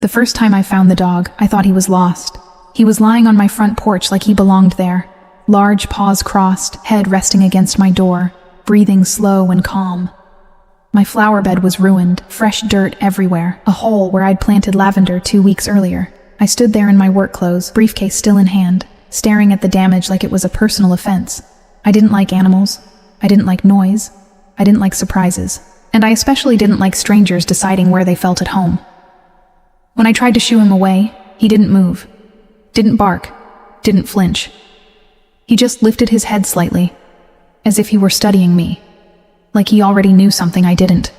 The first time I found the dog, I thought he was lost. He was lying on my front porch like he belonged there. Large paws crossed, head resting against my door, breathing slow and calm. My flower bed was ruined, fresh dirt everywhere, a hole where I'd planted lavender 2 weeks earlier. I stood there in my work clothes, briefcase still in hand, staring at the damage like it was a personal offense. I didn't like animals. I didn't like noise. I didn't like surprises. And I especially didn't like strangers deciding where they felt at home. When I tried to shoo him away, he didn't move, didn't bark, didn't flinch. He just lifted his head slightly, as if he were studying me, like he already knew something I didn't.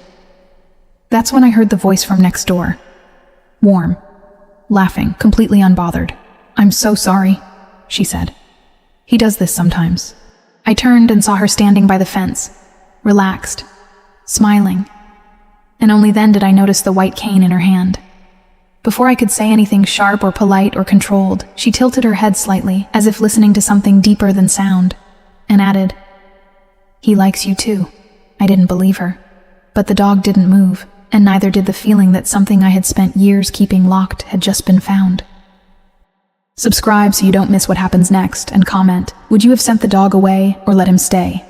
That's when I heard the voice from next door. Warm, laughing, completely unbothered. "I'm so sorry," she said. "He does this sometimes." I turned and saw her standing by the fence, relaxed, smiling, and only then did I notice the white cane in her hand. Before I could say anything sharp or polite or controlled, she tilted her head slightly, as if listening to something deeper than sound, and added, "He likes you too." I didn't believe her. But the dog didn't move, and neither did the feeling that something I had spent years keeping locked had just been found. Subscribe so you don't miss what happens next, and comment, would you have sent the dog away or let him stay?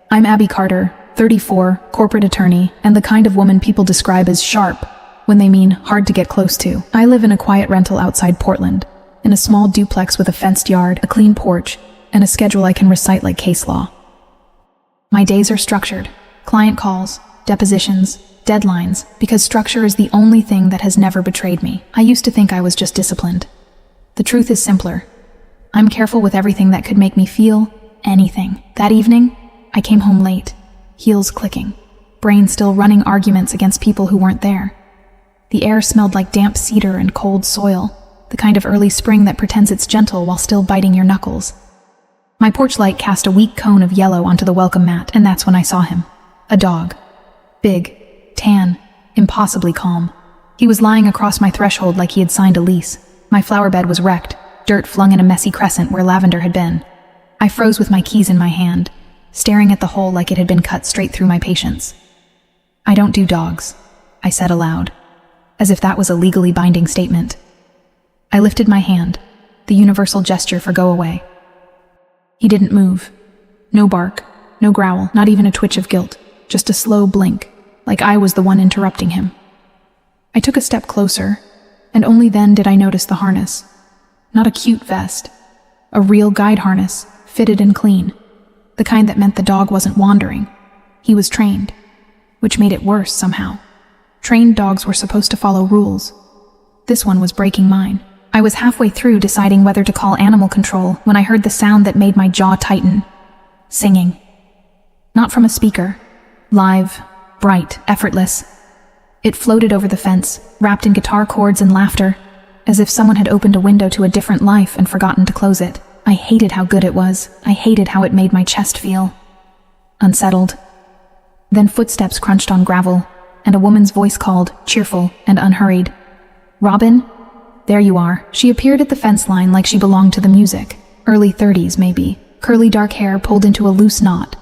I'm Abby Carter, 34, corporate attorney, and the kind of woman people describe as sharp when they mean hard to get close to. I live in a quiet rental outside Portland, in a small duplex with a fenced yard, a clean porch, and a schedule I can recite like case law. My days are structured. Client calls, depositions, deadlines, because structure is the only thing that has never betrayed me. I used to think I was just disciplined. The truth is simpler. I'm careful with everything that could make me feel anything. That evening, I came home late, heels clicking, brain still running arguments against people who weren't there. The air smelled like damp cedar and cold soil, the kind of early spring that pretends it's gentle while still biting your knuckles. My porch light cast a weak cone of yellow onto the welcome mat, and that's when I saw him. A dog. Big, tan, impossibly calm. He was lying across my threshold like he had signed a lease. My flower bed was wrecked, dirt flung in a messy crescent where lavender had been. I froze with my keys in my hand, staring at the hole like it had been cut straight through my patience. "I don't do dogs," I said aloud, as if that was a legally binding statement. I lifted my hand, the universal gesture for go away. He didn't move. No bark, no growl, not even a twitch of guilt, just a slow blink, like I was the one interrupting him. I took a step closer, and only then did I notice the harness. Not a cute vest, a real guide harness, fitted and clean, the kind that meant the dog wasn't wandering. He was trained, which made it worse somehow. Trained dogs were supposed to follow rules. This one was breaking mine. I was halfway through deciding whether to call animal control when I heard the sound that made my jaw tighten. Singing. Not from a speaker. Live, bright, effortless. It floated over the fence, wrapped in guitar chords and laughter, as if someone had opened a window to a different life and forgotten to close it. I hated how good it was. I hated how it made my chest feel unsettled. Then footsteps crunched on gravel, and a woman's voice called, cheerful and unhurried. "Robin? There you are." She appeared at the fence line like she belonged to the music. Early 30s, maybe. Curly dark hair pulled into a loose knot.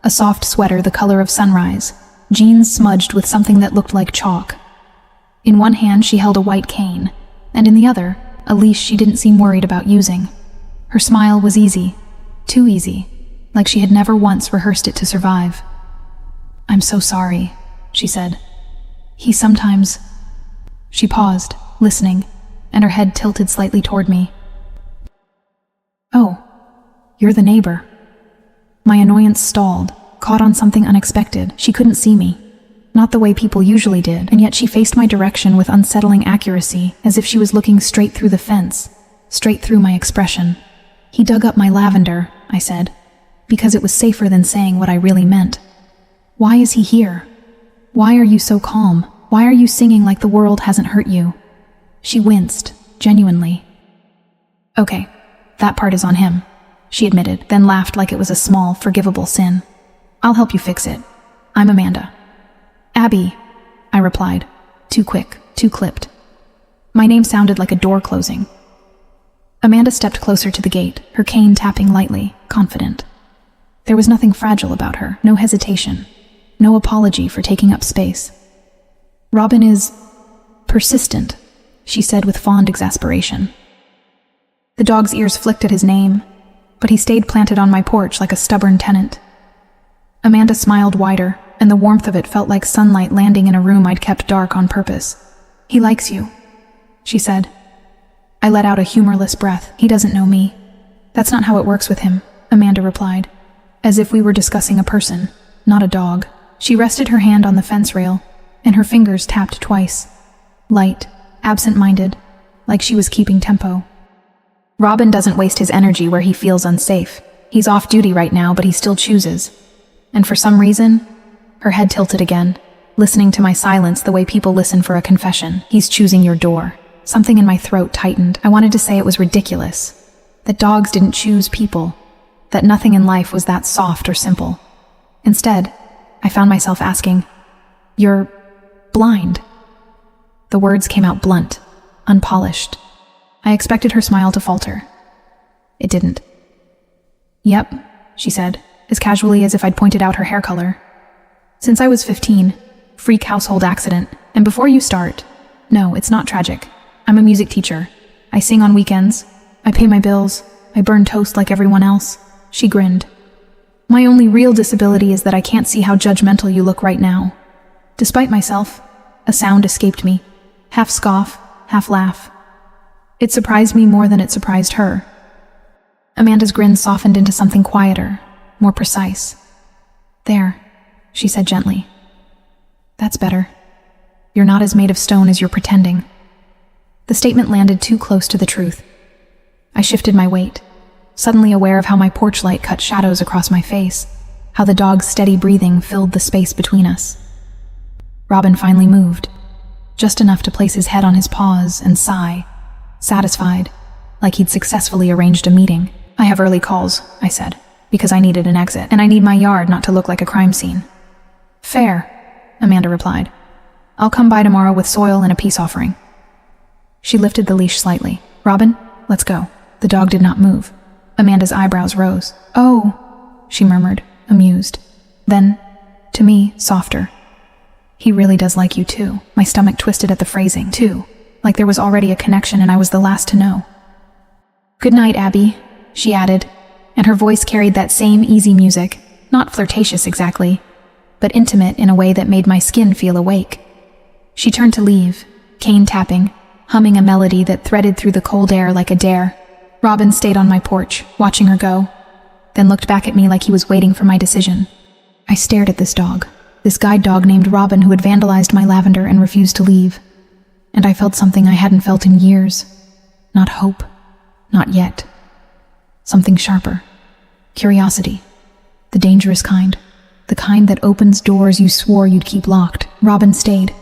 A soft sweater the color of sunrise. Jeans smudged with something that looked like chalk. In one hand she held a white cane, and in the other, a leash she didn't seem worried about using. Her smile was easy. Too easy. Like she had never once rehearsed it to survive. "I'm so sorry," she said. "He sometimes..." She paused, listening, and her head tilted slightly toward me. "Oh, you're the neighbor." My annoyance stalled, caught on something unexpected. She couldn't see me. Not the way people usually did, and yet she faced my direction with unsettling accuracy, as if she was looking straight through the fence, straight through my expression. "He dug up my lavender," I said, because it was safer than saying what I really meant. "Why is he here? Why are you so calm? Why are you singing like the world hasn't hurt you?" She winced, genuinely. "Okay, that part is on him," she admitted, then laughed like it was a small, forgivable sin. "I'll help you fix it. I'm Amanda." "Abby," I replied, too quick, too clipped. My name sounded like a door closing. Amanda stepped closer to the gate, her cane tapping lightly, confident. There was nothing fragile about her, no hesitation, no apology for taking up space. "Robin is persistent," she said with fond exasperation. The dog's ears flicked at his name, but he stayed planted on my porch like a stubborn tenant. Amanda smiled wider, and the warmth of it felt like sunlight landing in a room I'd kept dark on purpose. "He likes you," she said. I let out a humorless breath. "He doesn't know me." "That's not how it works with him," Amanda replied, as if we were discussing a person, not a dog. She rested her hand on the fence rail, and her fingers tapped twice. Light, absent-minded, like she was keeping tempo. "Robin doesn't waste his energy where he feels unsafe. He's off duty right now, but he still chooses." And for some reason, her head tilted again, listening to my silence the way people listen for a confession. "He's choosing your door." Something in my throat tightened. I wanted to say it was ridiculous, that dogs didn't choose people, that nothing in life was that soft or simple. Instead, I found myself asking, "You're blind?" The words came out blunt, unpolished. I expected her smile to falter. It didn't. "Yep," she said, as casually as if I'd pointed out her hair color. "Since I was 15, freak household accident, and before you start, no, it's not tragic. I'm a music teacher. I sing on weekends. I pay my bills. I burn toast like everyone else." She grinned. "My only real disability is that I can't see how judgmental you look right now." Despite myself, a sound escaped me, half scoff, half laugh. It surprised me more than it surprised her. Amanda's grin softened into something quieter, more precise. "There," she said gently. "That's better. You're not as made of stone as you're pretending." The statement landed too close to the truth. I shifted my weight, suddenly aware of how my porch light cut shadows across my face, how the dog's steady breathing filled the space between us. Robin finally moved, just enough to place his head on his paws and sigh, satisfied, like he'd successfully arranged a meeting. "I have early calls," I said, "because I needed an exit, and I need my yard not to look like a crime scene." "Fair," Amanda replied. "I'll come by tomorrow with soil and a peace offering." She lifted the leash slightly. "Robin, let's go." The dog did not move. Amanda's eyebrows rose. "Oh," she murmured, amused. Then, to me, softer. "He really does like you too." My stomach twisted at the phrasing, too, like there was already a connection and I was the last to know. "Good night, Abby," she added, and her voice carried that same easy music, not flirtatious exactly, but intimate in a way that made my skin feel awake. She turned to leave, cane tapping, humming a melody that threaded through the cold air like a dare. Robin stayed on my porch, watching her go, then looked back at me like he was waiting for my decision. I stared at this dog, this guide dog named Robin who had vandalized my lavender and refused to leave. And I felt something I hadn't felt in years. Not hope. Not yet. Something sharper. Curiosity. The dangerous kind. The kind that opens doors you swore you'd keep locked. Robin stayed.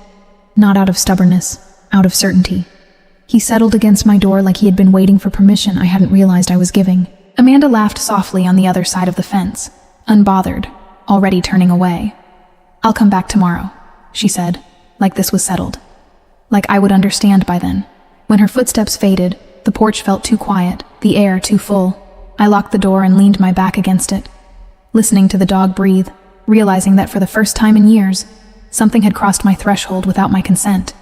Not out of stubbornness, out of certainty. He settled against my door like he had been waiting for permission I hadn't realized I was giving. Amanda laughed softly on the other side of the fence, unbothered, already turning away. "I'll come back tomorrow," she said, like this was settled. Like I would understand by then. When her footsteps faded, the porch felt too quiet, the air too full. I locked the door and leaned my back against it, listening to the dog breathe, realizing that for the first time in years, something had crossed my threshold without my consent,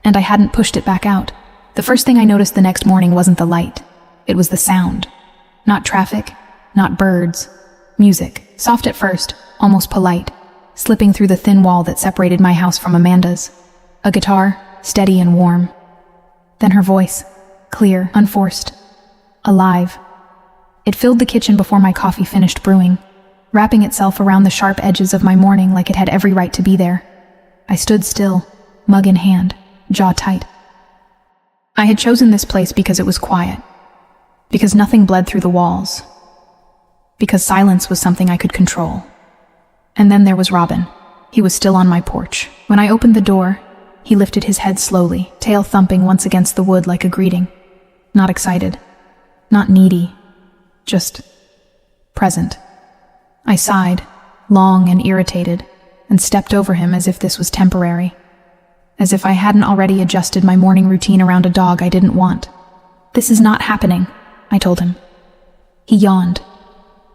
and I hadn't pushed it back out. The first thing I noticed the next morning wasn't the light. It was the sound. Not traffic, not birds. Music, soft at first, almost polite, slipping through the thin wall that separated my house from Amanda's. A guitar, steady and warm. Then her voice, clear, unforced, alive. It filled the kitchen before my coffee finished brewing, wrapping itself around the sharp edges of my morning like it had every right to be there. I stood still, mug in hand, jaw tight. I had chosen this place because it was quiet, because nothing bled through the walls, because silence was something I could control. And then there was Robin. He was still on my porch. When I opened the door, he lifted his head slowly, tail thumping once against the wood like a greeting. Not excited, not needy, just present. I sighed, long and irritated, and stepped over him as if this was temporary. As if I hadn't already adjusted my morning routine around a dog I didn't want. "This is not happening," I told him. He yawned.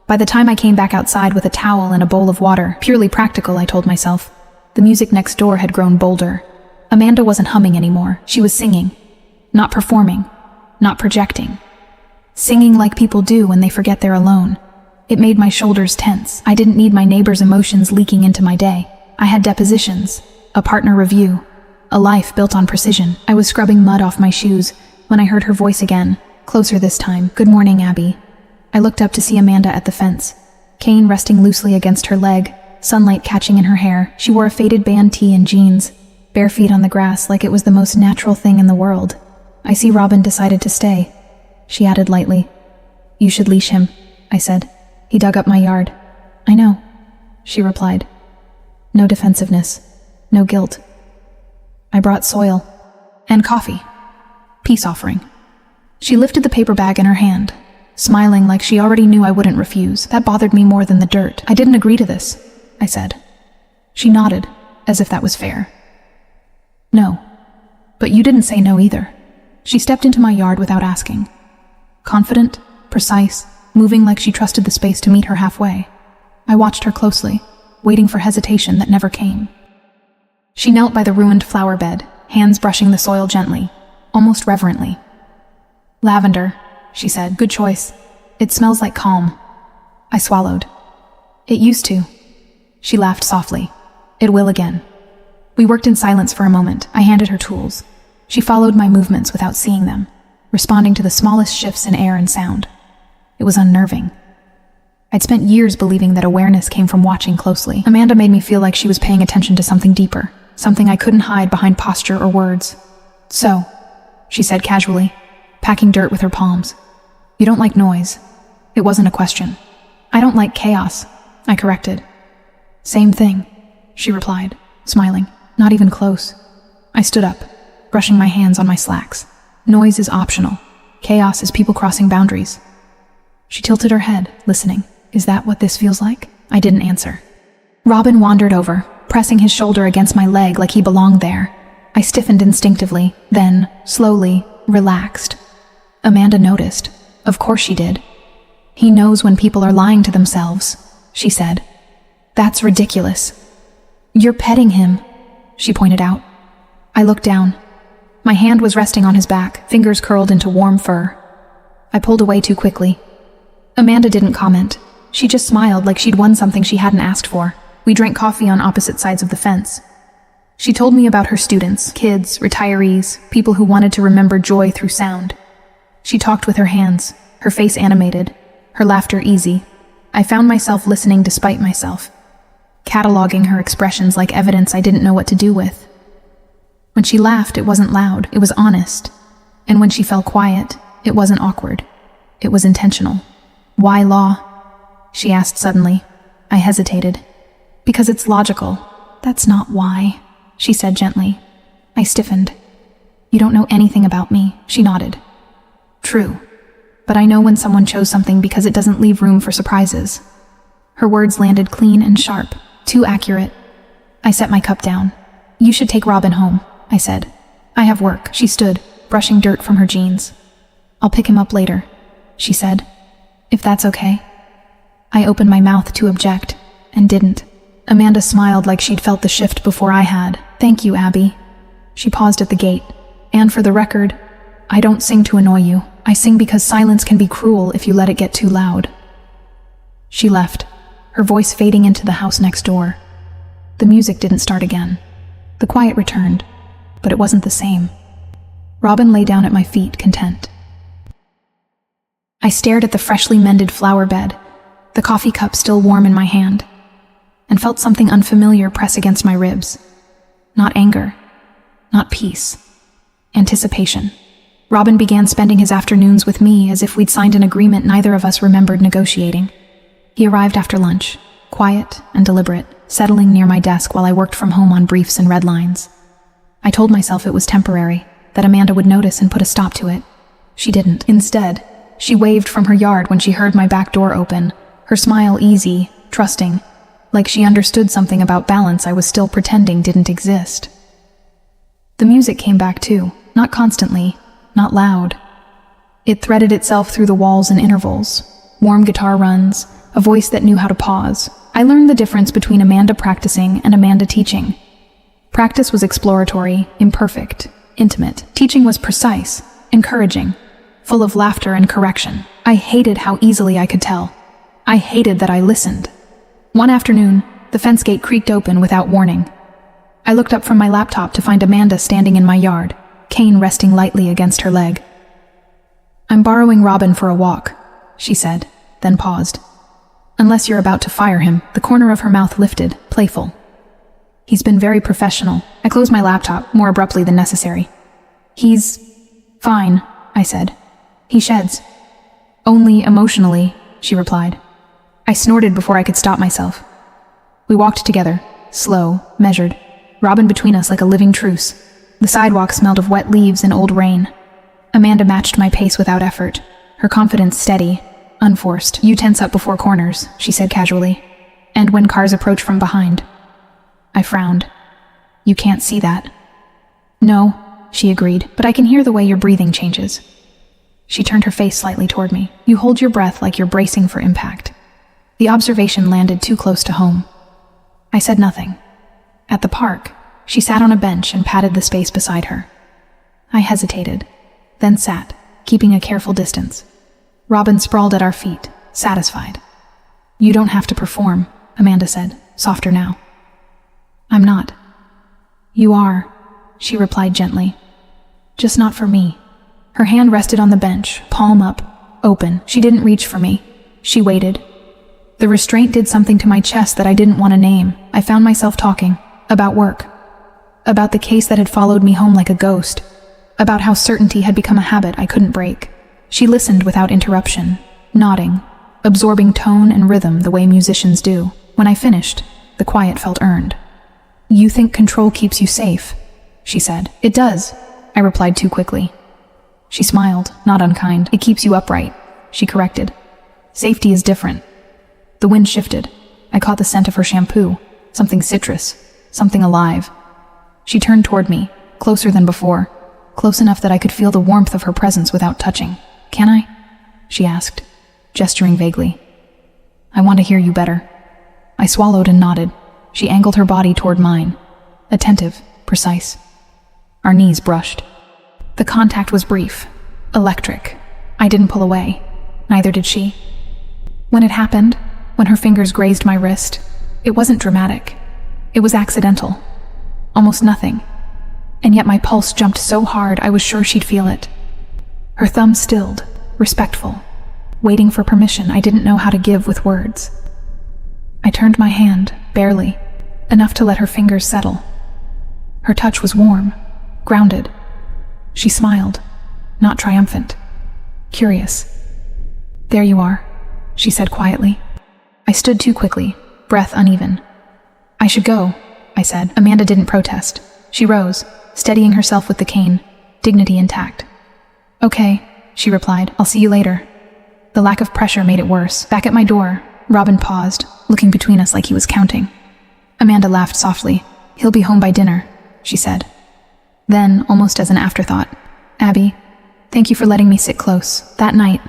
By the time I came back outside with a towel and a bowl of water, purely practical, I told myself, the music next door had grown bolder. Amanda wasn't humming anymore. She was singing. Not performing, not projecting. Singing like people do when they forget they're alone. It made my shoulders tense. I didn't need my neighbor's emotions leaking into my day. I had depositions, a partner review, a life built on precision. I was scrubbing mud off my shoes when I heard her voice again, closer this time. "Good morning, Abby." I looked up to see Amanda at the fence, cane resting loosely against her leg, sunlight catching in her hair. She wore a faded band tee and jeans, bare feet on the grass like it was the most natural thing in the world. "I see Robin decided to stay," she added lightly. "You should leash him," I said. "He dug up my yard." "I know," she replied. No defensiveness, no guilt. I brought soil and coffee. Peace offering. She lifted the paper bag in her hand, smiling like she already knew I wouldn't refuse. That bothered me more than the dirt. "I didn't agree to this," I said. She nodded, as if that was fair. "No, but you didn't say no either." She stepped into my yard without asking. Confident, precise, moving like she trusted the space to meet her halfway. I watched her closely, waiting for hesitation that never came. She knelt by the ruined flower bed, hands brushing the soil gently, almost reverently. "Lavender," she said. "Good choice. It smells like calm." I swallowed. "It used to." She laughed softly. "It will again." We worked in silence for a moment. I handed her tools. She followed my movements without seeing them, responding to the smallest shifts in air and sound. It was unnerving. I'd spent years believing that awareness came from watching closely. Amanda made me feel like she was paying attention to something deeper, something I couldn't hide behind posture or words. "So," she said casually, packing dirt with her palms. "You don't like noise." It wasn't a question. "I don't like chaos," I corrected. "Same thing," she replied, smiling. "Not even close." I stood up, brushing my hands on my slacks. Noise is optional. Chaos is people crossing boundaries. She tilted her head, listening. "Is that what this feels like?" I didn't answer. Robin wandered over, pressing his shoulder against my leg like he belonged there. I stiffened instinctively, then, slowly, relaxed. Amanda noticed. Of course she did. "He knows when people are lying to themselves," she said. "That's ridiculous." "You're petting him," she pointed out. I looked down. My hand was resting on his back, fingers curled into warm fur. I pulled away too quickly. Amanda didn't comment. She just smiled like she'd won something she hadn't asked for. We drank coffee on opposite sides of the fence. She told me about her students, kids, retirees, people who wanted to remember joy through sound. She talked with her hands, her face animated, her laughter easy. I found myself listening despite myself, cataloging her expressions like evidence I didn't know what to do with. When she laughed, it wasn't loud, it was honest. And when she fell quiet, it wasn't awkward. It was intentional. "Why law?" she asked suddenly. I hesitated. "Because it's logical." "That's not why," she said gently. I stiffened. "You don't know anything about me," she nodded. "True. But I know when someone chose something because it doesn't leave room for surprises." Her words landed clean and sharp, too accurate. I set my cup down. "You should take Robin home," I said. "I have work." She stood, brushing dirt from her jeans. "I'll pick him up later," she said. "If that's okay." I opened my mouth to object, and didn't. Amanda smiled like she'd felt the shift before I had. "Thank you, Abby." She paused at the gate. "And for the record, I don't sing to annoy you. I sing because silence can be cruel if you let it get too loud." She left, her voice fading into the house next door. The music didn't start again. The quiet returned, but it wasn't the same. Robin lay down at my feet, content. I stared at the freshly mended flower bed, the coffee cup still warm in my hand, and felt something unfamiliar press against my ribs. Not anger, not peace. Anticipation. Robin began spending his afternoons with me as if we'd signed an agreement neither of us remembered negotiating. He arrived after lunch, quiet and deliberate, settling near my desk while I worked from home on briefs and red lines. I told myself it was temporary, that Amanda would notice and put a stop to it. She didn't. Instead, she waved from her yard when she heard my back door open, her smile easy, trusting, like she understood something about balance I was still pretending didn't exist. The music came back too, not constantly, not loud. It threaded itself through the walls in intervals, warm guitar runs, a voice that knew how to pause. I learned the difference between Amanda practicing and Amanda teaching. Practice was exploratory, imperfect. intimate. Teaching was precise, encouraging, full of laughter and correction. I hated how easily I could tell. I hated that I listened. One afternoon, the fence gate creaked open without warning. I looked up from my laptop to find Amanda standing in my yard, cane resting lightly against her leg. "I'm borrowing Robin for a walk," she said, then paused. "Unless you're about to fire him." The corner of her mouth lifted, playful. "He's been very professional." I closed my laptop, more abruptly than necessary. "He's fine," I said. "He sheds." "Only emotionally," she replied. I snorted before I could stop myself. We walked together, slow, measured, Robin between us like a living truce. The sidewalk smelled of wet leaves and old rain. Amanda matched my pace without effort, her confidence steady, unforced. "You tense up before corners," she said casually, "and when cars approach from behind." I frowned. "You can't see that." "No," she agreed, "but I can hear the way your breathing changes." She turned her face slightly toward me. "You hold your breath like you're bracing for impact." The observation landed too close to home. I said nothing. At the park, she sat on a bench and patted the space beside her. I hesitated, then sat, keeping a careful distance. Robin sprawled at our feet, satisfied. "You don't have to perform," Amanda said, softer now. "I'm not." "You are," she replied gently. "Just not for me." Her hand rested on the bench, palm up, open. She didn't reach for me. She waited. The restraint did something to my chest that I didn't want to name. I found myself talking. About work. About the case that had followed me home like a ghost. About how certainty had become a habit I couldn't break. She listened without interruption, nodding, absorbing tone and rhythm the way musicians do. When I finished, the quiet felt earned. "You think control keeps you safe," she said. "It does," I replied too quickly. She smiled, not unkind. "It keeps you upright," she corrected. "Safety is different." The wind shifted. I caught the scent of her shampoo, something citrus, something alive. She turned toward me, closer than before, close enough that I could feel the warmth of her presence without touching. "Can I?" she asked, gesturing vaguely. "I want to hear you better." I swallowed and nodded. She angled her body toward mine, attentive, precise. Our knees brushed. The contact was brief, electric. I didn't pull away. Neither did she. When it happened, when her fingers grazed my wrist, it wasn't dramatic. It was accidental. Almost nothing. And yet my pulse jumped so hard I was sure she'd feel it. Her thumb stilled, respectful, waiting for permission I didn't know how to give with words. I turned my hand, barely, enough to let her fingers settle. Her touch was warm, grounded. She smiled, not triumphant, curious. "There you are," she said quietly. I stood too quickly, breath uneven. "I should go," I said. Amanda didn't protest. She rose, steadying herself with the cane, dignity intact. "Okay," she replied. "I'll see you later." The lack of pressure made it worse. Back at my door, Robin paused, looking between us like he was counting. Amanda laughed softly. "He'll be home by dinner," she said. Then, almost as an afterthought, "Abby, thank you for letting me sit close." That night,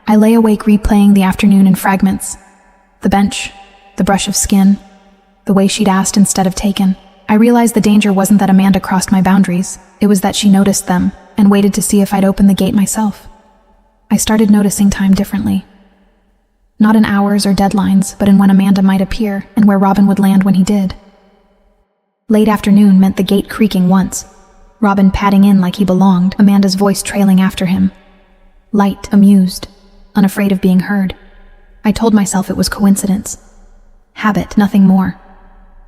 I lay awake replaying the afternoon in fragments. The bench, the brush of skin, the way she'd asked instead of taken. I realized the danger wasn't that Amanda crossed my boundaries. It was that she noticed them and waited to see if I'd open the gate myself. I started noticing time differently. Not in hours or deadlines, but in when Amanda might appear and where Robin would land when he did. Late afternoon meant the gate creaking once, Robin padding in like he belonged, Amanda's voice trailing after him. Light, amused, unafraid of being heard. I told myself it was coincidence. Habit, nothing more.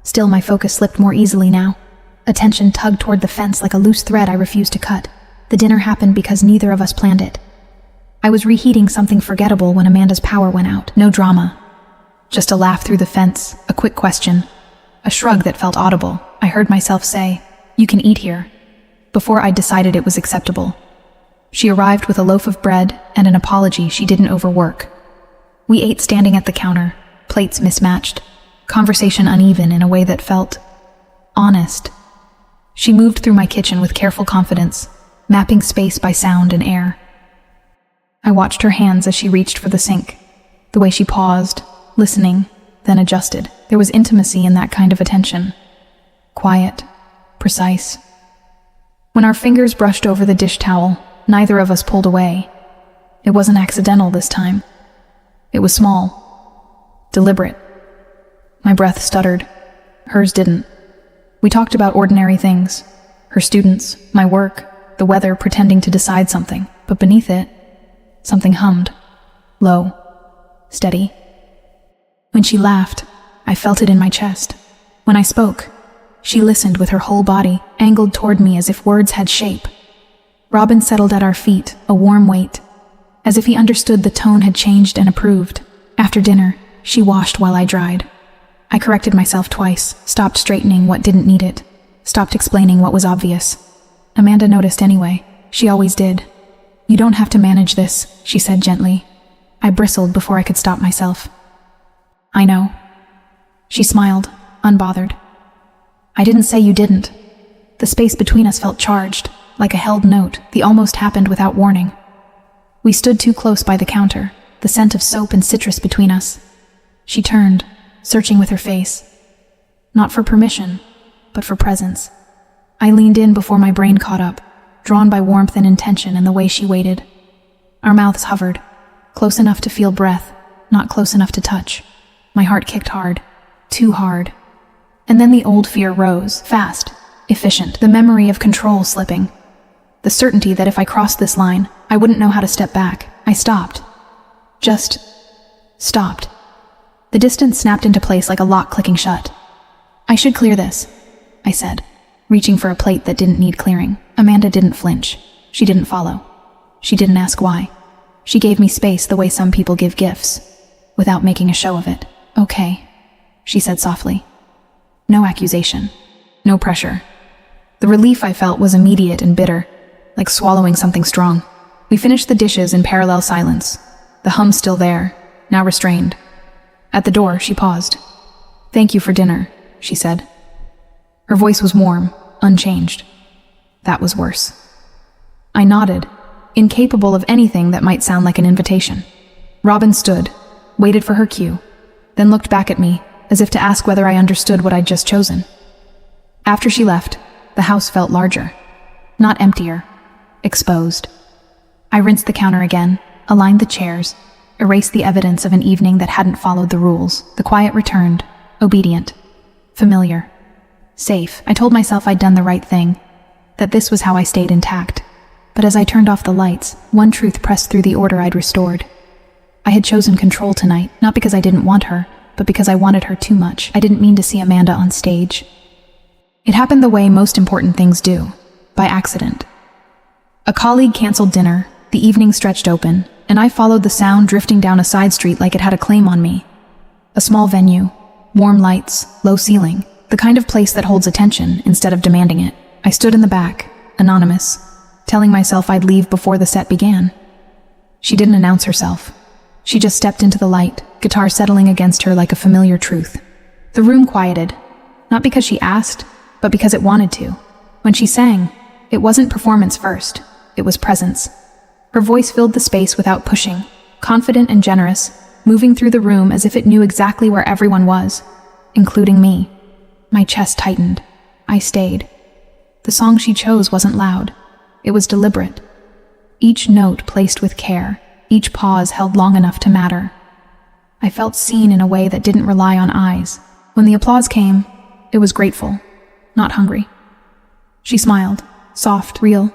Still, my focus slipped more easily now. Attention tugged toward the fence like a loose thread I refused to cut. The dinner happened because neither of us planned it. I was reheating something forgettable when Amanda's power went out. No drama. Just a laugh through the fence, a quick question, a shrug that felt audible. I heard myself say, "You can eat here," before I'd decided it was acceptable. She arrived with a loaf of bread and an apology she didn't overwork. We ate standing at the counter, plates mismatched, conversation uneven in a way that felt honest. She moved through my kitchen with careful confidence, mapping space by sound and air. I watched her hands as she reached for the sink, the way she paused, listening, then adjusted. There was intimacy in that kind of attention. Quiet, precise. When our fingers brushed over the dish towel, neither of us pulled away. It wasn't accidental this time. It was small, deliberate. My breath stuttered. Hers didn't. We talked about ordinary things. Her students, my work, the weather, pretending to decide something. But beneath it, something hummed. Low. Steady. When she laughed, I felt it in my chest. When I spoke, she listened with her whole body, angled toward me as if words had shape. Robin settled at our feet, a warm weight, as if he understood the tone had changed and approved. After dinner, she washed while I dried. I corrected myself twice, stopped straightening what didn't need it, stopped explaining what was obvious. Amanda noticed anyway. She always did. "You don't have to manage this," she said gently. I bristled before I could stop myself. "I know." She smiled, unbothered. "I didn't say you didn't." The space between us felt charged, like a held note. The almost happened without warning. We stood too close by the counter, the scent of soap and citrus between us. She turned, searching with her face. Not for permission, but for presence. I leaned in before my brain caught up, drawn by warmth and intention and the way she waited. Our mouths hovered, close enough to feel breath, not close enough to touch. My heart kicked hard, too hard. And then the old fear rose, fast, efficient, the memory of control slipping. The certainty that if I crossed this line, I wouldn't know how to step back. I stopped. Just stopped. The distance snapped into place like a lock clicking shut. "I should clear this," I said, reaching for a plate that didn't need clearing. Amanda didn't flinch. She didn't follow. She didn't ask why. She gave me space the way some people give gifts, without making a show of it. "Okay," she said softly. No accusation. No pressure. The relief I felt was immediate and bitter, like swallowing something strong. We finished the dishes in parallel silence, the hum still there, now restrained. At the door, she paused. "Thank you for dinner," she said. Her voice was warm, unchanged. That was worse. I nodded, incapable of anything that might sound like an invitation. Robin stood, waited for her cue, then looked back at me, as if to ask whether I understood what I'd just chosen. After she left, the house felt larger. Not emptier. Exposed. I rinsed the counter again, aligned the chairs, erased the evidence of an evening that hadn't followed the rules. The quiet returned, obedient, familiar, safe. I told myself I'd done the right thing, that this was how I stayed intact. But as I turned off the lights, one truth pressed through the order I'd restored. I had chosen control tonight, not because I didn't want her, but because I wanted her too much. I didn't mean to see Amanda on stage. It happened the way most important things do, by accident. A colleague canceled dinner, the evening stretched open, and I followed the sound drifting down a side street like it had a claim on me. A small venue, warm lights, low ceiling, the kind of place that holds attention instead of demanding it. I stood in the back, anonymous, telling myself I'd leave before the set began. She didn't announce herself. She just stepped into the light, guitar settling against her like a familiar truth. The room quieted, not because she asked, but because it wanted to. When she sang, it wasn't performance first, it was presence. Her voice filled the space without pushing, confident and generous, moving through the room as if it knew exactly where everyone was, including me. My chest tightened. I stayed. The song she chose wasn't loud. It was deliberate. Each note placed with care, each pause held long enough to matter. I felt seen in a way that didn't rely on eyes. When the applause came, it was grateful, not hungry. She smiled, soft, real,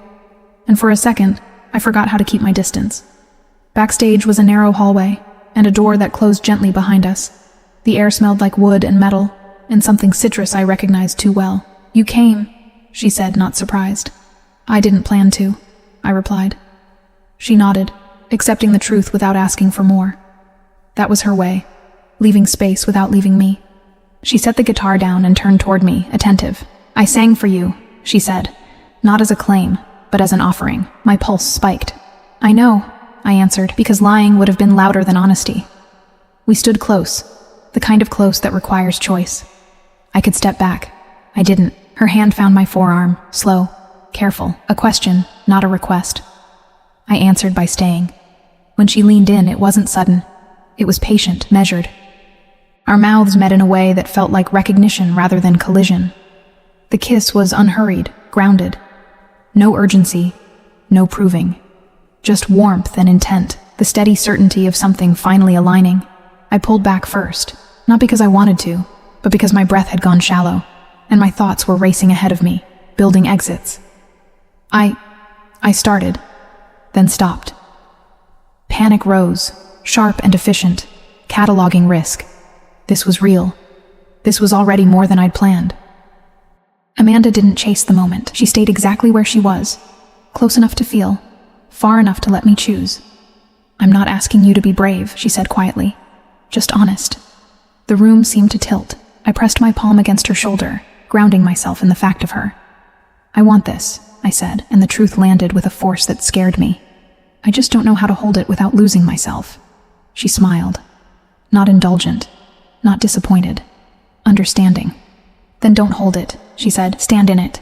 and for a second, I forgot how to keep my distance. Backstage was a narrow hallway, and a door that closed gently behind us. The air smelled like wood and metal, and something citrus I recognized too well. "You came," she said, not surprised. "I didn't plan to," I replied. She nodded, accepting the truth without asking for more. That was her way, leaving space without leaving me. She set the guitar down and turned toward me, attentive. "I sang for you," she said, not as a claim, but as an offering. My pulse spiked. "I know," I answered, because lying would have been louder than honesty. We stood close, the kind of close that requires choice. I could step back. I didn't. Her hand found my forearm, slow, careful, a question, not a request. I answered by staying. When she leaned in, it wasn't sudden. It was patient, measured. Our mouths met in a way that felt like recognition rather than collision. The kiss was unhurried, grounded. No urgency, no proving. Just warmth and intent, the steady certainty of something finally aligning. I pulled back first, not because I wanted to, but because my breath had gone shallow, and my thoughts were racing ahead of me, building exits. I started, then stopped. Panic rose, sharp and efficient, cataloging risk. This was real. This was already more than I'd planned. Amanda didn't chase the moment. She stayed exactly where she was, close enough to feel, far enough to let me choose. "I'm not asking you to be brave," she said quietly. "Just honest." The room seemed to tilt. I pressed my palm against her shoulder, grounding myself in the fact of her. "I want this," I said, and the truth landed with a force that scared me. "I just don't know how to hold it without losing myself." She smiled. Not indulgent, not disappointed, understanding. "Then don't hold it," she said. "Stand in it."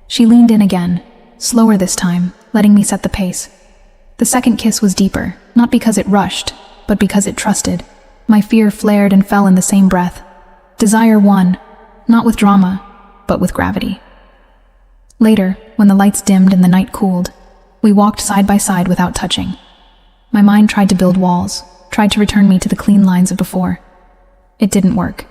She leaned in again, slower this time, letting me set the pace. The second kiss was deeper, not because it rushed, but because it trusted. My fear flared and fell in the same breath. Desire won, not with drama, but with gravity. Later, when the lights dimmed and the night cooled, we walked side by side without touching. My mind tried to build walls, tried to return me to the clean lines of before. It didn't work.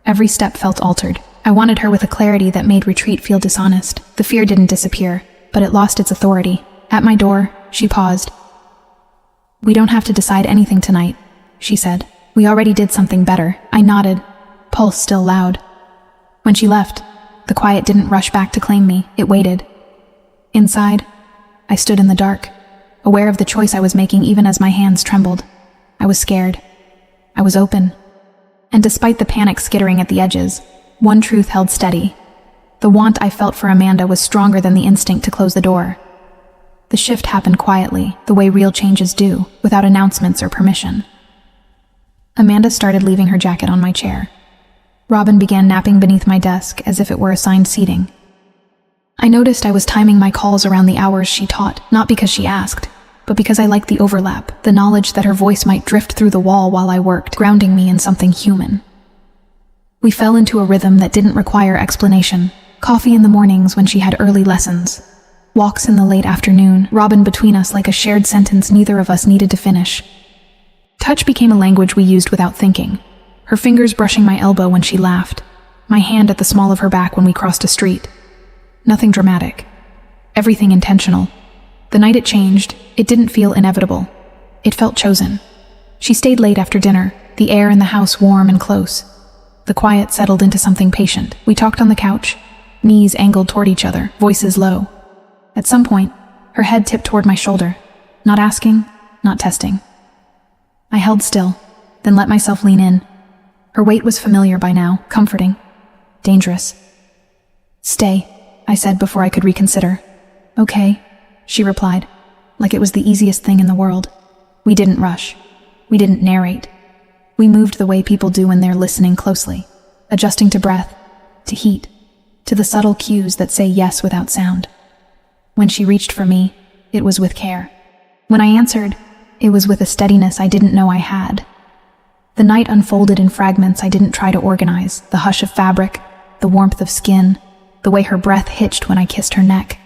Every step felt altered. I wanted her with a clarity that made retreat feel dishonest. The fear didn't disappear, but it lost its authority. At my door, she paused. "We don't have to decide anything tonight," she said. "We already did something better." I nodded, pulse still loud. When she left, the quiet didn't rush back to claim me. It waited. Inside, I stood in the dark, aware of the choice I was making even as my hands trembled. I was scared. I was open. And despite the panic skittering at the edges, one truth held steady. The want I felt for Amanda was stronger than the instinct to close the door. The shift happened quietly, the way real changes do, without announcements or permission. Amanda started leaving her jacket on my chair. Robin began napping beneath my desk as if it were assigned seating. I noticed I was timing my calls around the hours she taught, not because she asked, but because I liked the overlap, the knowledge that her voice might drift through the wall while I worked, grounding me in something human. We fell into a rhythm that didn't require explanation. Coffee in the mornings when she had early lessons. Walks in the late afternoon, Robin between us like a shared sentence neither of us needed to finish. Touch became a language we used without thinking. Her fingers brushing my elbow when she laughed. My hand at the small of her back when we crossed a street. Nothing dramatic. Everything intentional. The night it changed, it didn't feel inevitable. It felt chosen. She stayed late after dinner, the air in the house warm and close. The quiet settled into something patient. We talked on the couch, knees angled toward each other, voices low. At some point, her head tipped toward my shoulder. Not asking, not testing. I held still, then let myself lean in. Her weight was familiar by now, comforting, dangerous. "Stay," I said before I could reconsider. "Okay," she replied, like it was the easiest thing in the world. We didn't rush. We didn't narrate. We moved the way people do when they're listening closely, adjusting to breath, to heat, to the subtle cues that say yes without sound. When she reached for me, it was with care. When I answered, it was with a steadiness I didn't know I had. The night unfolded in fragments I didn't try to organize, the hush of fabric, the warmth of skin, the way her breath hitched when I kissed her neck,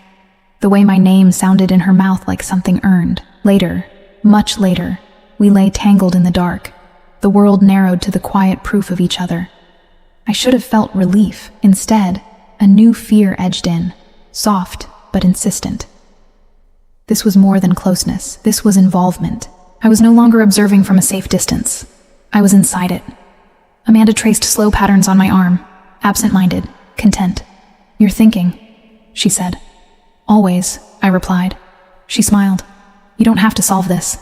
the way my name sounded in her mouth like something earned. Later, much later, we lay tangled in the dark, the world narrowed to the quiet proof of each other. I should have felt relief. Instead, a new fear edged in, soft but insistent. This was more than closeness. This was involvement. I was no longer observing from a safe distance. I was inside it. Amanda traced slow patterns on my arm, absent-minded, content. "You're thinking," she said. "Always," I replied. She smiled. "You don't have to solve this."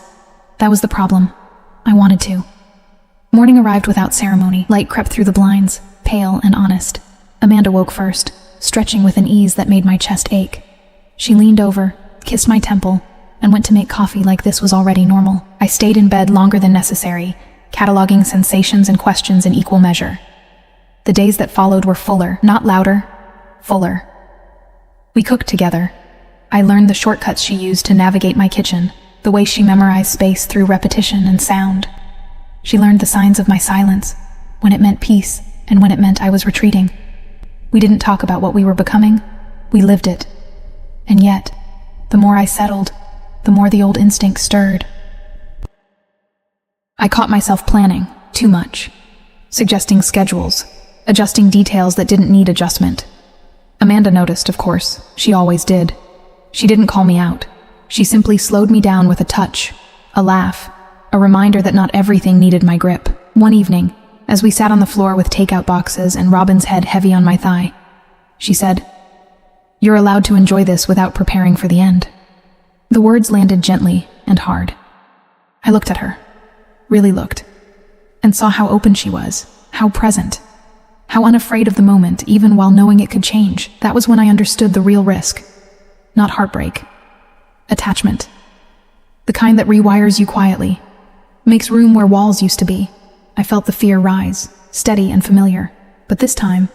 That was the problem. I wanted to. Morning arrived without ceremony. Light crept through the blinds, pale and honest. Amanda woke first, stretching with an ease that made my chest ache. She leaned over, kissed my temple, and went to make coffee like this was already normal. I stayed in bed longer than necessary, cataloging sensations and questions in equal measure. The days that followed were fuller, not louder, fuller. We cooked together. I learned the shortcuts she used to navigate my kitchen, the way she memorized space through repetition and sound. She learned the signs of my silence, when it meant peace and when it meant I was retreating. We didn't talk about what we were becoming. We lived it. And yet, the more I settled, the more the old instinct stirred. I caught myself planning too much, suggesting schedules, adjusting details that didn't need adjustment. Amanda noticed, of course. She always did. She didn't call me out. She simply slowed me down with a touch, a laugh, a reminder that not everything needed my grip. One evening, as we sat on the floor with takeout boxes and Robin's head heavy on my thigh, she said, "You're allowed to enjoy this without preparing for the end." The words landed gently and hard. I looked at her, really looked, and saw how open she was, how present, how unafraid of the moment, even while knowing it could change. That was when I understood the real risk. Not heartbreak. Attachment. The kind that rewires you quietly, makes room where walls used to be. I felt the fear rise, steady and familiar, but this time,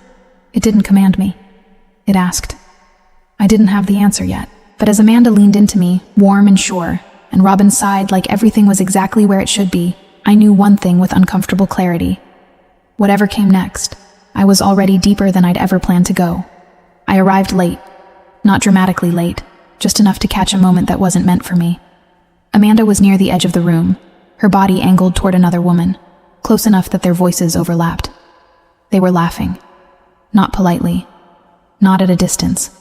it didn't command me. It asked. I didn't have the answer yet, but as Amanda leaned into me, warm and sure, and Robin sighed like everything was exactly where it should be, I knew one thing with uncomfortable clarity. Whatever came next, I was already deeper than I'd ever planned to go. I arrived late, not dramatically late, just enough to catch a moment that wasn't meant for me. Amanda was near the edge of the room, her body angled toward another woman, close enough that their voices overlapped. They were laughing. Not politely. Not at a distance.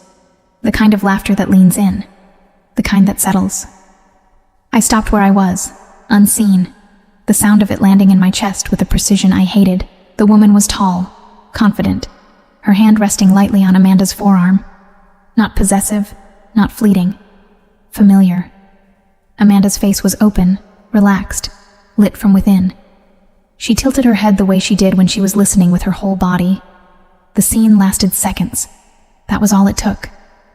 The kind of laughter that leans in. The kind that settles. I stopped where I was, unseen, the sound of it landing in my chest with a precision I hated. The woman was tall, confident, her hand resting lightly on Amanda's forearm. Not possessive, not fleeting. Familiar. Amanda's face was open, relaxed, lit from within. She tilted her head the way she did when she was listening with her whole body. The scene lasted seconds. That was all it took.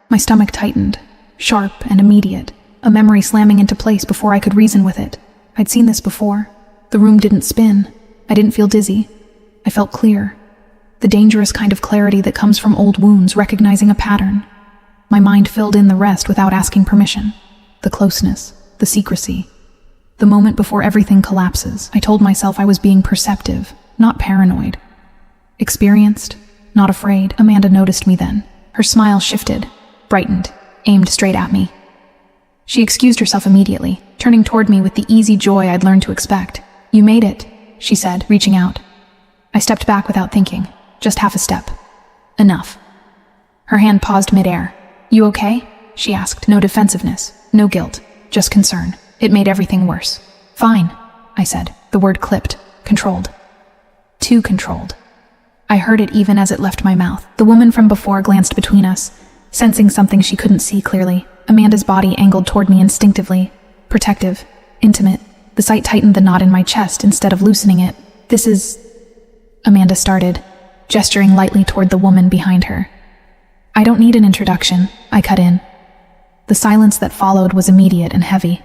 My stomach tightened, sharp and immediate, a memory slamming into place before I could reason with it. I'd seen this before. The room didn't spin. I didn't feel dizzy. I felt clear. The dangerous kind of clarity that comes from old wounds, recognizing a pattern. My mind filled in the rest without asking permission. The closeness, the secrecy. The moment before everything collapses, I told myself I was being perceptive, not paranoid. Experienced, not afraid. Amanda noticed me then. Her smile shifted, brightened, aimed straight at me. She excused herself immediately, turning toward me with the easy joy I'd learned to expect. "You made it," she said, reaching out. I stepped back without thinking, just half a step. Enough. Her hand paused midair. "You okay?" she asked. No defensiveness, no guilt, just concern. It made everything worse. "Fine," I said, the word clipped, controlled. Too controlled. I heard it even as it left my mouth. The woman from before glanced between us, sensing something she couldn't see clearly. Amanda's body angled toward me instinctively, protective, intimate. The sight tightened the knot in my chest instead of loosening it. "This is..." Amanda started, gesturing lightly toward the woman behind her. "I don't need an introduction," I cut in. The silence that followed was immediate and heavy.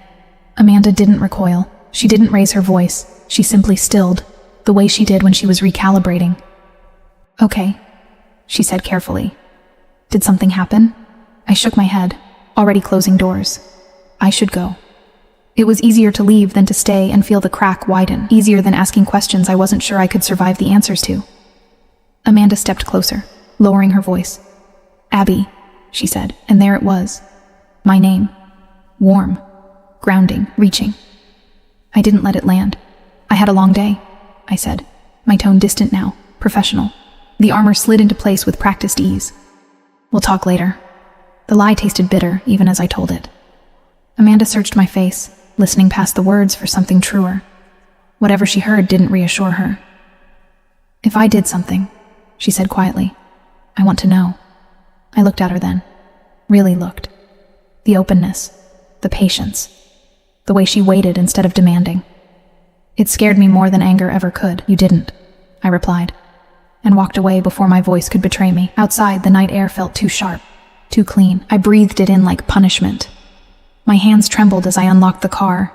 Amanda didn't recoil. She didn't raise her voice. She simply stilled, the way she did when she was recalibrating. "Okay," she said carefully. "Did something happen?" I shook my head, already closing doors. I should go. It was easier to leave than to stay and feel the crack widen, easier than asking questions I wasn't sure I could survive the answers to. Amanda stepped closer, lowering her voice. "Abby," she said, and there it was. My name. Warm, grounding, reaching. I didn't let it land. "I had a long day," I said, my tone distant now, professional. The armor slid into place with practiced ease. "We'll talk later." The lie tasted bitter, even as I told it. Amanda searched my face, listening past the words for something truer. Whatever she heard didn't reassure her. "If I did something," she said quietly, "I want to know." I looked at her then. Really looked. The openness, the patience, the way she waited instead of demanding. It scared me more than anger ever could. "You didn't," I replied, and walked away before my voice could betray me. Outside, the night air felt too sharp, too clean. I breathed it in like punishment. My hands trembled as I unlocked the car,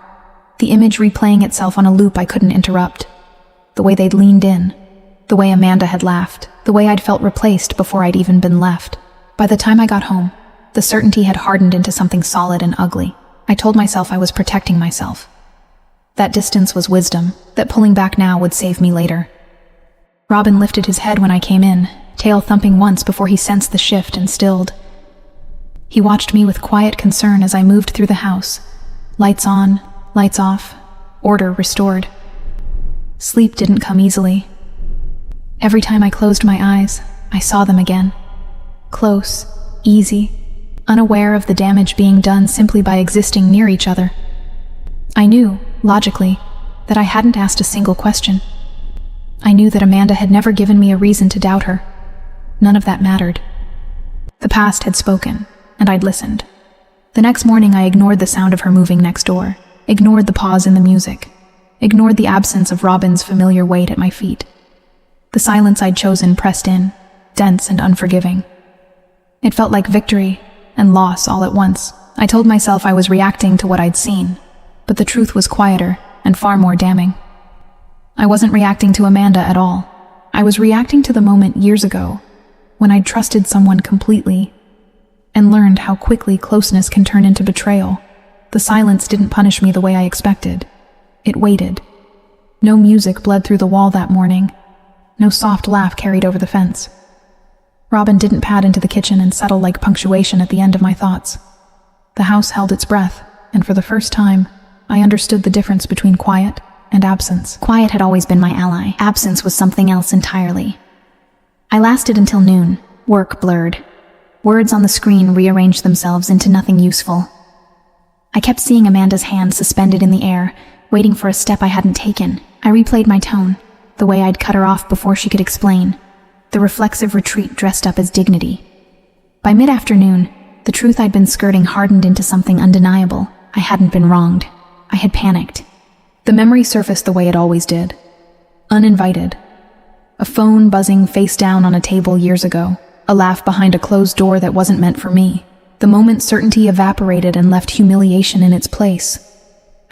the image replaying itself on a loop I couldn't interrupt. The way they'd leaned in, the way Amanda had laughed, the way I'd felt replaced before I'd even been left. By the time I got home, the certainty had hardened into something solid and ugly. I told myself I was protecting myself. That distance was wisdom, that pulling back now would save me later. Robin lifted his head when I came in, tail thumping once before he sensed the shift and stilled. He watched me with quiet concern as I moved through the house. Lights on, lights off, order restored. Sleep didn't come easily. Every time I closed my eyes, I saw them again. Close, easy, unaware of the damage being done simply by existing near each other. I knew, logically, that I hadn't asked a single question. I knew that Amanda had never given me a reason to doubt her. None of that mattered. The past had spoken, and I'd listened. The next morning I ignored the sound of her moving next door, ignored the pause in the music, ignored the absence of Robin's familiar weight at my feet. The silence I'd chosen pressed in, dense and unforgiving. It felt like victory and loss all at once. I told myself I was reacting to what I'd seen, but the truth was quieter and far more damning. I wasn't reacting to Amanda at all. I was reacting to the moment years ago when I'd trusted someone completely and learned how quickly closeness can turn into betrayal. The silence didn't punish me the way I expected. It waited. No music bled through the wall that morning. No soft laugh carried over the fence. Robin didn't pad into the kitchen and settle like punctuation at the end of my thoughts. The house held its breath, and for the first time, I understood the difference between quiet and absence. Quiet had always been my ally. Absence was something else entirely. I lasted until noon. Work blurred. Words on the screen rearranged themselves into nothing useful. I kept seeing Amanda's hand suspended in the air, waiting for a step I hadn't taken. I replayed my tone, the way I'd cut her off before she could explain, the reflexive retreat dressed up as dignity. By mid-afternoon, the truth I'd been skirting hardened into something undeniable. I hadn't been wronged. I had panicked. The memory surfaced the way it always did. Uninvited. A phone buzzing face down on a table years ago. A laugh behind a closed door that wasn't meant for me. The moment certainty evaporated and left humiliation in its place.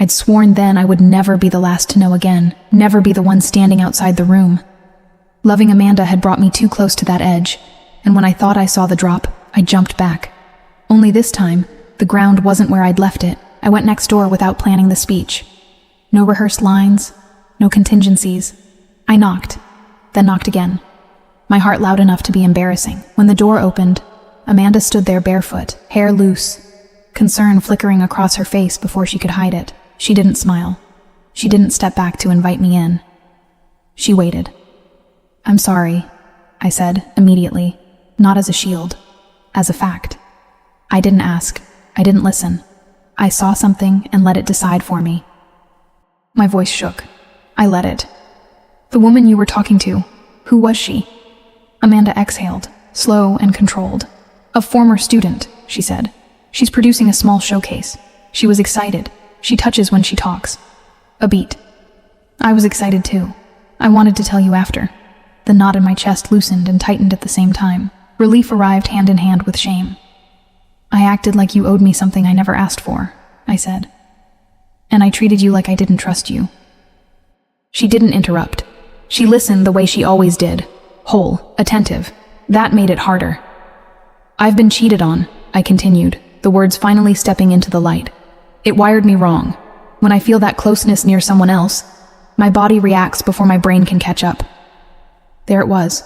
I'd sworn then I would never be the last to know again, never be the one standing outside the room. Loving Amanda had brought me too close to that edge, and when I thought I saw the drop, I jumped back. Only this time, the ground wasn't where I'd left it. I went next door without planning the speech. No rehearsed lines, no contingencies. I knocked, then knocked again. My heart loud enough to be embarrassing. When the door opened, Amanda stood there barefoot, hair loose, concern flickering across her face before she could hide it. She didn't smile. She didn't step back to invite me in. She waited. "I'm sorry," I said immediately, not as a shield, as a fact. I didn't ask. I didn't listen. I saw something and let it decide for me. My voice shook. I let it. "The woman you were talking to, who was she?" Amanda exhaled, slow and controlled. "A former student," she said. "She's producing a small showcase. She was excited. She touches when she talks." A beat. I was excited too. I wanted to tell you after. The knot in my chest loosened and tightened at the same time. Relief arrived hand in hand with shame. "I acted like you owed me something I never asked for," I said. "And I treated you like I didn't trust you." She didn't interrupt. She listened the way she always did. Whole, attentive. That made it harder. "I've been cheated on," I continued, the words finally stepping into the light. "It wired me wrong. When I feel that closeness near someone else, my body reacts before my brain can catch up." There it was.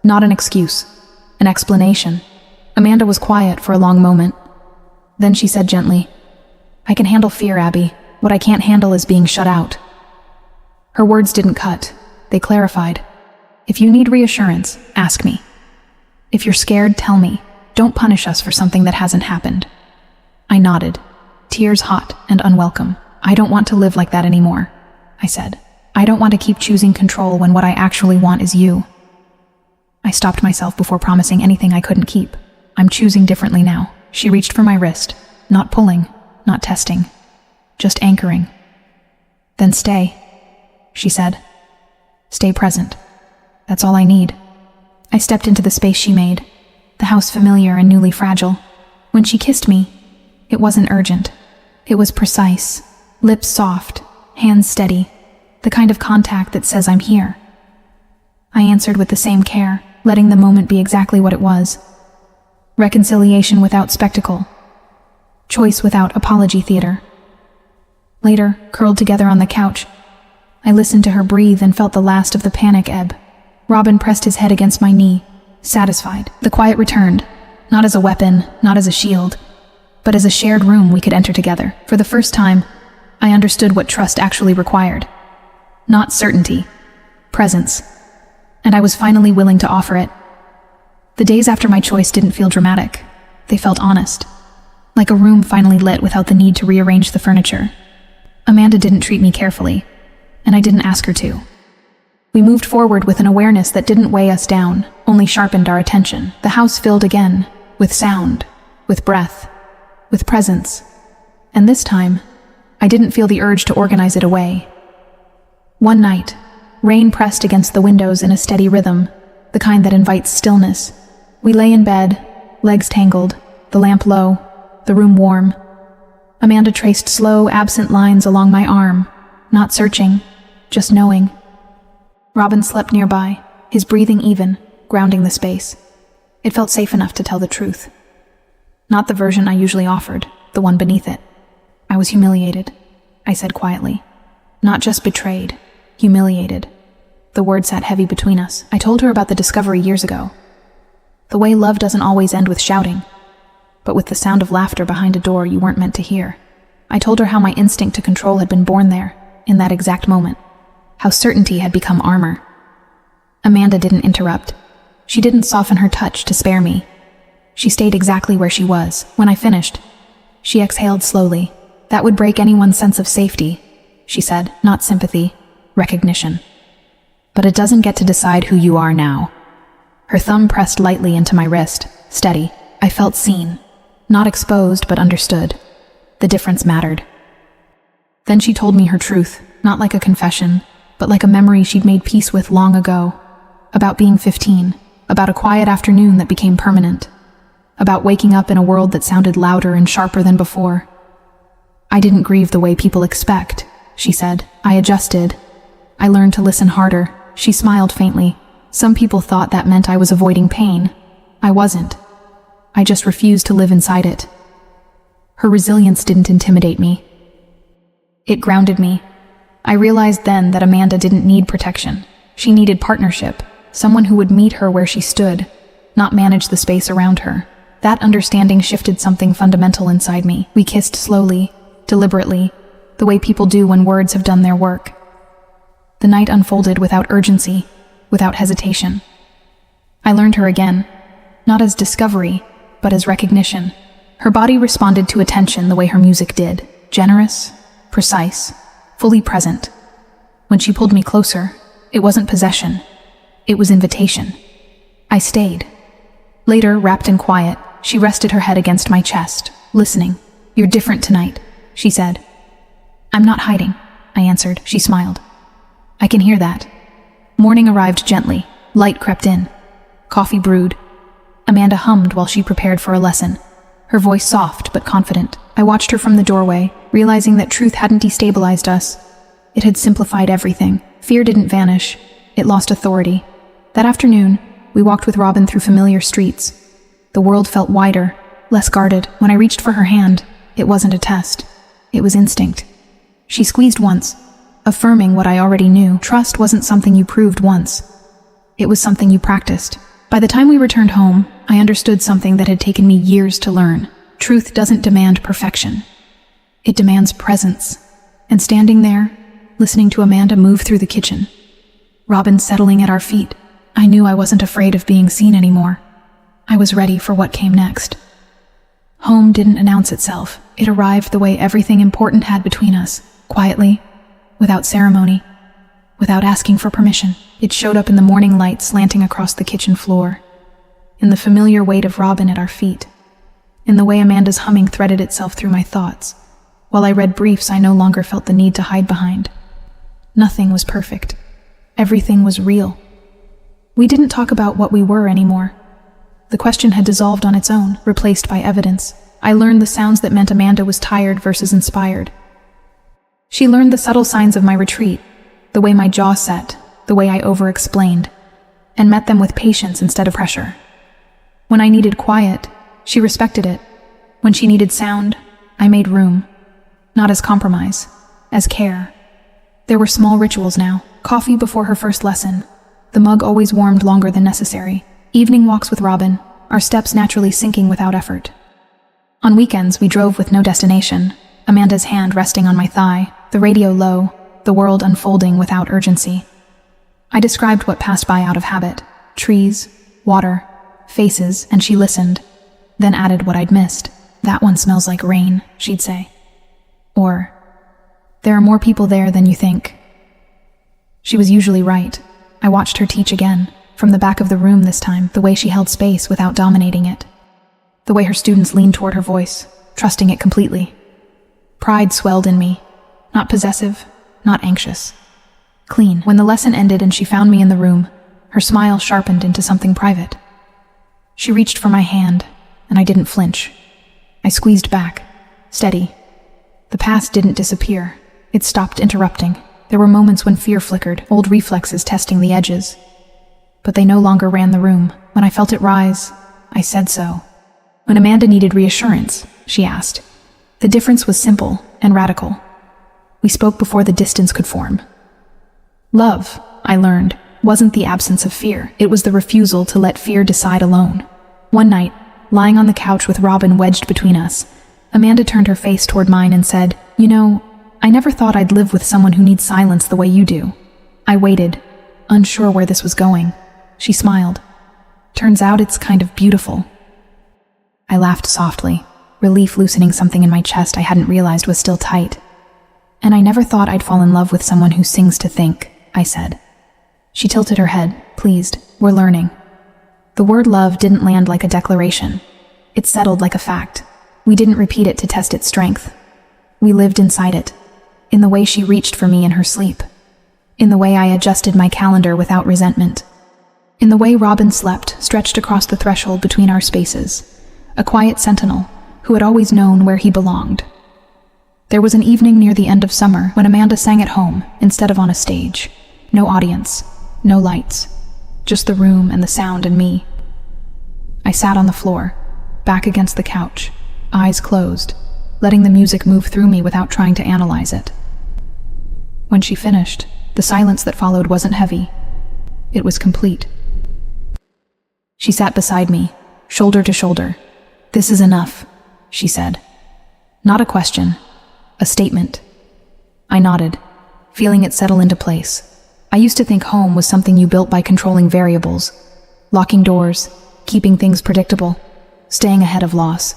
Not an excuse. An explanation. Amanda was quiet for a long moment. Then she said gently, "I can handle fear, Abby. What I can't handle is being shut out." Her words didn't cut. They clarified. "If you need reassurance, ask me. If you're scared, tell me. Don't punish us for something that hasn't happened." I nodded, tears hot and unwelcome. "I don't want to live like that anymore," I said. "I don't want to keep choosing control when what I actually want is you." I stopped myself before promising anything I couldn't keep. "I'm choosing differently now." She reached for my wrist, not pulling, not testing, just anchoring. "Then stay," she said. "Stay present. That's all I need." I stepped into the space she made, the house familiar and newly fragile. When she kissed me, it wasn't urgent. It was precise, lips soft, hands steady, the kind of contact that says I'm here. I answered with the same care, letting the moment be exactly what it was. Reconciliation without spectacle. Choice without apology theater. Later, curled together on the couch, I listened to her breathe and felt the last of the panic ebb. Robin pressed his head against my knee, satisfied. The quiet returned, not as a weapon, not as a shield, but as a shared room we could enter together. For the first time, I understood what trust actually required. Not certainty, presence. And I was finally willing to offer it. The days after my choice didn't feel dramatic. They felt honest. Like a room finally lit without the need to rearrange the furniture. Amanda didn't treat me carefully, and I didn't ask her to. We moved forward with an awareness that didn't weigh us down, only sharpened our attention. The house filled again, with sound, with breath, with presence. And this time, I didn't feel the urge to organize it away. One night, rain pressed against the windows in a steady rhythm, the kind that invites stillness. We lay in bed, legs tangled, the lamp low, the room warm. Amanda traced slow, absent lines along my arm, not searching, just knowing. Robin slept nearby, his breathing even, grounding the space. It felt safe enough to tell the truth. Not the version I usually offered, the one beneath it. I was humiliated, I said quietly. Not just betrayed, humiliated. The word sat heavy between us. I told her about the discovery years ago. The way love doesn't always end with shouting, but with the sound of laughter behind a door you weren't meant to hear. I told her how my instinct to control had been born there, in that exact moment. How certainty had become armor. Amanda didn't interrupt. She didn't soften her touch to spare me. She stayed exactly where she was. When I finished, she exhaled slowly. That would break anyone's sense of safety, she said, not sympathy, recognition. But it doesn't get to decide who you are now. Her thumb pressed lightly into my wrist, steady. I felt seen, not exposed but understood. The difference mattered. Then she told me her truth, not like a confession, but like a memory she'd made peace with long ago. About being 15, about a quiet afternoon that became permanent, about waking up in a world that sounded louder and sharper than before. I didn't grieve the way people expect, she said. I adjusted. I learned to listen harder. She smiled faintly. Some people thought that meant I was avoiding pain. I wasn't. I just refused to live inside it. Her resilience didn't intimidate me. It grounded me. I realized then that Amanda didn't need protection. She needed partnership, someone who would meet her where she stood, not manage the space around her. That understanding shifted something fundamental inside me. We kissed slowly, deliberately, the way people do when words have done their work. The night unfolded without urgency, without hesitation. I learned her again, not as discovery, but as recognition. Her body responded to attention the way her music did, generous, precise, fully present. When she pulled me closer, it wasn't possession, it was invitation. I stayed. Later, wrapped in quiet, she rested her head against my chest, listening. You're different tonight, she said. I'm not hiding, I answered. She smiled. I can hear that. Morning arrived gently, light crept in. Coffee brewed. Amanda hummed while she prepared for a lesson, her voice soft but confident. I watched her from the doorway, realizing that truth hadn't destabilized us. It had simplified everything. Fear didn't vanish. It lost authority. That afternoon, we walked with Robin through familiar streets. The world felt wider, less guarded. When I reached for her hand, it wasn't a test. It was instinct. She squeezed once, affirming what I already knew. Trust wasn't something you proved once. It was something you practiced. By the time we returned home, I understood something that had taken me years to learn. Truth doesn't demand perfection. It demands presence. And standing there, listening to Amanda move through the kitchen, Robin settling at our feet, I knew I wasn't afraid of being seen anymore. I was ready for what came next. Home didn't announce itself. It arrived the way everything important had between us, quietly, without ceremony, without asking for permission. It showed up in the morning light slanting across the kitchen floor, in the familiar weight of Robin at our feet, in the way Amanda's humming threaded itself through my thoughts. While I read briefs I no longer felt the need to hide behind. Nothing was perfect. Everything was real. We didn't talk about what we were anymore. The question had dissolved on its own, replaced by evidence. I learned the sounds that meant Amanda was tired versus inspired. She learned the subtle signs of my retreat, the way my jaw set, the way I over-explained, and met them with patience instead of pressure. When I needed quiet, she respected it. When she needed sound, I made room. Not as compromise, as care. There were small rituals now. Coffee before her first lesson. The mug always warmed longer than necessary. Evening walks with Robin, our steps naturally sinking without effort. On weekends, we drove with no destination, Amanda's hand resting on my thigh, the radio low, the world unfolding without urgency. I described what passed by out of habit: trees, water, faces, and she listened, then added what I'd missed. "That one smells like rain," she'd say. Or, "There are more people there than you think." She was usually right. I watched her teach again, from the back of the room this time, the way she held space without dominating it. The way her students leaned toward her voice, trusting it completely. Pride swelled in me, not possessive, not anxious. Clean. When the lesson ended and she found me in the room, her smile sharpened into something private. She reached for my hand, and I didn't flinch. I squeezed back, steady. The past didn't disappear. It stopped interrupting. There were moments when fear flickered, old reflexes testing the edges. But they no longer ran the room. When I felt it rise, I said so. When Amanda needed reassurance, she asked. The difference was simple and radical. We spoke before the distance could form. Love, I learned, wasn't the absence of fear. It was the refusal to let fear decide alone. One night, lying on the couch with Robin wedged between us, Amanda turned her face toward mine and said, "You know, I never thought I'd live with someone who needs silence the way you do." I waited, unsure where this was going. She smiled. "Turns out it's kind of beautiful." I laughed softly, relief loosening something in my chest I hadn't realized was still tight. "And I never thought I'd fall in love with someone who sings to think," I said. She tilted her head, pleased. "We're learning." The word love didn't land like a declaration. It settled like a fact. We didn't repeat it to test its strength. We lived inside it, in the way she reached for me in her sleep, in the way I adjusted my calendar without resentment, in the way Robin slept, stretched across the threshold between our spaces, a quiet sentinel who had always known where he belonged. There was an evening near the end of summer when Amanda sang at home instead of on a stage. No audience, no lights, just the room and the sound and me. I sat on the floor, back against the couch, eyes closed, letting the music move through me without trying to analyze it. When she finished, the silence that followed wasn't heavy. It was complete. She sat beside me, shoulder to shoulder. "This is enough," she said. Not a question, a statement. I nodded, feeling it settle into place. I used to think home was something you built by controlling variables, locking doors, keeping things predictable, staying ahead of loss.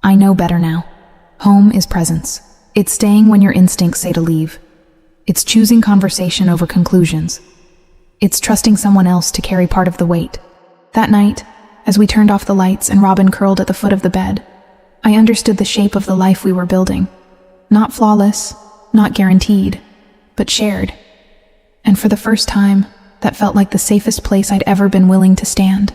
I know better now. Home is presence. It's staying when your instincts say to leave. It's choosing conversation over conclusions. It's trusting someone else to carry part of the weight. That night, as we turned off the lights and Robin curled at the foot of the bed, I understood the shape of the life we were building. Not flawless, not guaranteed, but shared. And for the first time, that felt like the safest place I'd ever been willing to stand.